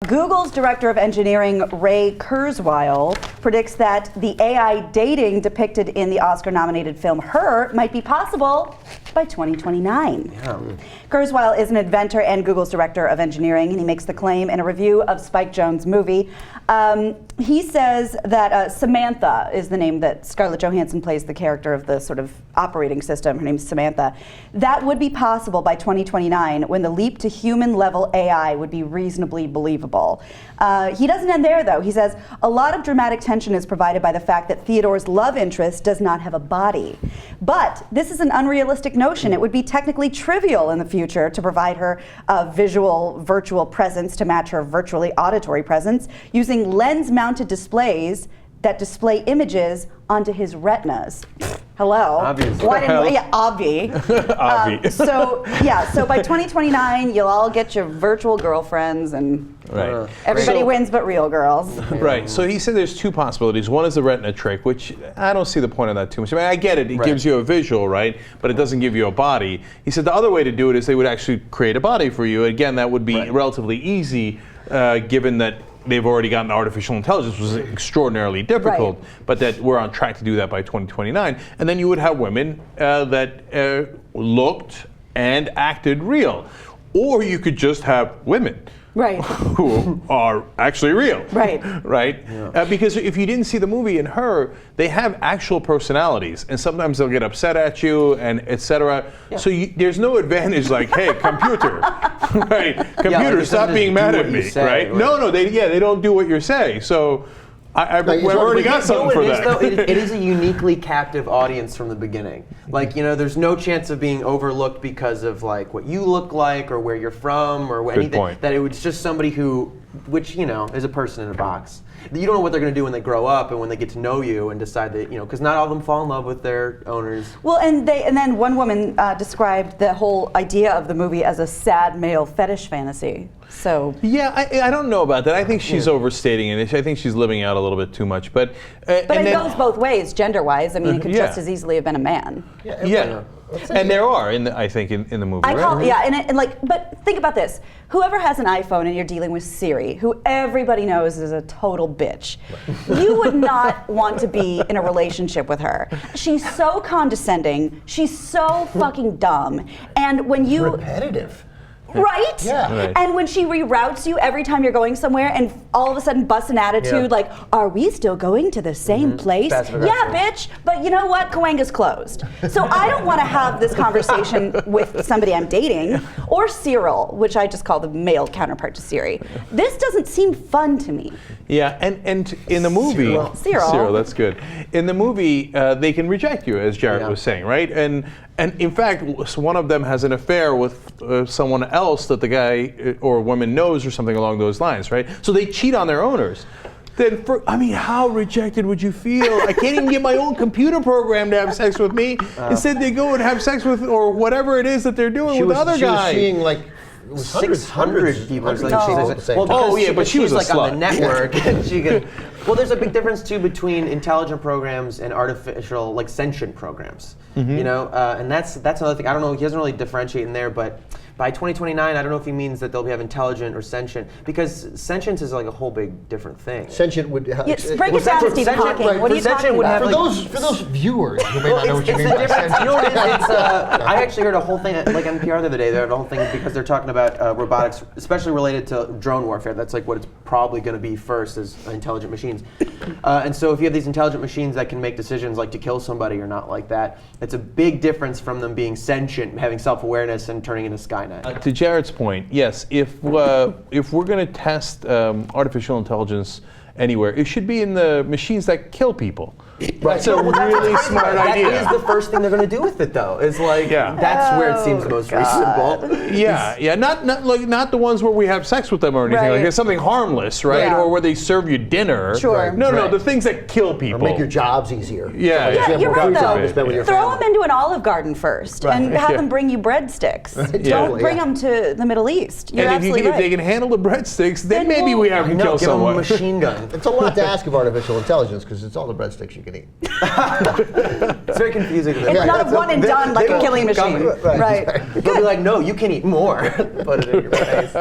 Google's director of engineering, Ray Kurzweil, predicts that the AI dating depicted in the Oscar-nominated film Her might be possible by 2029. Yeah. Kurzweil is an inventor and Google's director of engineering, and he makes the claim in a review of Spike Jonze's movie. He says that Samantha is the name that Scarlett Johansson plays, the character of the sort of operating system. Her name's Samantha. That would be possible by 2029 when the leap to human-level AI would be reasonably believable. He doesn't end there, though. He says, a lot of dramatic tension is provided by the fact that Theodore's love interest does not have a body. But this is an unrealistic notion. It would be technically trivial in the future to provide her a visual, virtual presence to match her virtually auditory presence using lens-mounted displays that display images onto his retinas. Hello. Obviously. Why didn't yeah, obvi. So by 2029, you'll all get your virtual girlfriends, and everybody wins but real girls. Right. So he said there's two possibilities. One is the retina trick, which I don't see the point of that too much. I mean, I get it. It gives you a visual, right? But it doesn't give you a body. He said the other way to do it is they would actually create a body for you. Again, that would be relatively easy, given that they've already gotten artificial intelligence, which was extraordinarily difficult, but that we're on track to do that by 2029. And then you would have women that looked and acted real. Or you could just have women who are actually real. Right. Yeah. Because if you didn't see the movie in Her, they have actual personalities, and sometimes they'll get upset at you, and etc. Yeah. So there's no advantage like, hey, computer, right? Computer, stop being mad at me, right? No, they don't do what you say. So we've already got something for that. It is a uniquely captive audience from the beginning. Like, there's no chance of being overlooked because of like what you look like or where you're from or anything. Point. That it was just somebody who, which is a person in a box. You don't know what they're going to do when they grow up and when they get to know you and decide that, because not all of them fall in love with their owners. Well, and then one woman described the whole idea of the movie as a sad male fetish fantasy. So yeah, I don't know about that. I think she's overstating it. I think she's living out a little bit too much. But it goes both ways, gender-wise. I mean, it could just as easily have been a man. Yeah. And there are, I think, in the movie, but think about this. Whoever has an iPhone and you're dealing with Siri, who everybody knows is a total bitch, you would not want to be in a relationship with her. She's so condescending. She's so fucking dumb. And when you... repetitive. Right? Yeah. Right. And when she reroutes you every time you're going somewhere and all of a sudden busts an attitude like, are we still going to the same place? Yeah, bitch, but you know what? Cahuenga's closed. So I don't want to have this conversation with somebody I'm dating, or Cyril, which I just call the male counterpart to Siri. This doesn't seem fun to me. Yeah, and in the movie, Cyril, that's good. In the movie, they can reject you, as Jarrett was saying, right? And in fact, one of them has an affair with someone else that the guy or woman knows, or something along those lines, right? So they cheat on their owners. Then, how rejected would you feel? I can't even get my own computer program to have sex with me. Instead, they go and have sex with, or whatever it is that they're doing with the other guy. She was seeing like 600 people. But she was like a slut. on the network. And she could. Well, there's a big difference too between intelligent programs and artificial, like sentient programs. And that's another thing. I don't know. He doesn't really differentiate in there, but by 2029, I don't know if he means that they'll have intelligent or sentient, because sentience is like a whole big different thing. Sentient would have... break it down, Stephen Hawking. What are you talking about? For those viewers who may not know what you mean by sentient. You know what it is? I actually heard a whole thing, like NPR the other day, they had a whole thing because they're talking about robotics, especially related to drone warfare. That's like what it's probably going to be first, is intelligent machines. And so if you have these intelligent machines that can make decisions like to kill somebody or not like that, it's a big difference from them being sentient, having self-awareness, and turning into Skynet. To Jarrett's point, yes, if we're going to test artificial intelligence anywhere, it should be in the machines that kill people. That's a really smart idea. That is the first thing they're going to do with it, though. Is like that's where it seems most reasonable. Yeah, not the ones where we have sex with them or anything like that. Something harmless, right? Yeah. Or where they serve you dinner. Sure. No, the things that kill people. Or make your jobs easier. Yeah, you're right though. Throw them into an Olive Garden first and have them bring you breadsticks. Don't bring them to the Middle East. You're absolutely right. If they can handle the breadsticks, then maybe we have to kill someone. Give them a machine gun. It's a lot to ask of artificial intelligence because it's all the breadsticks you can eat. It's very confusing. It's not a one and done like a killing machine. Right. They'll be like, no, you can eat more. Put it in your face.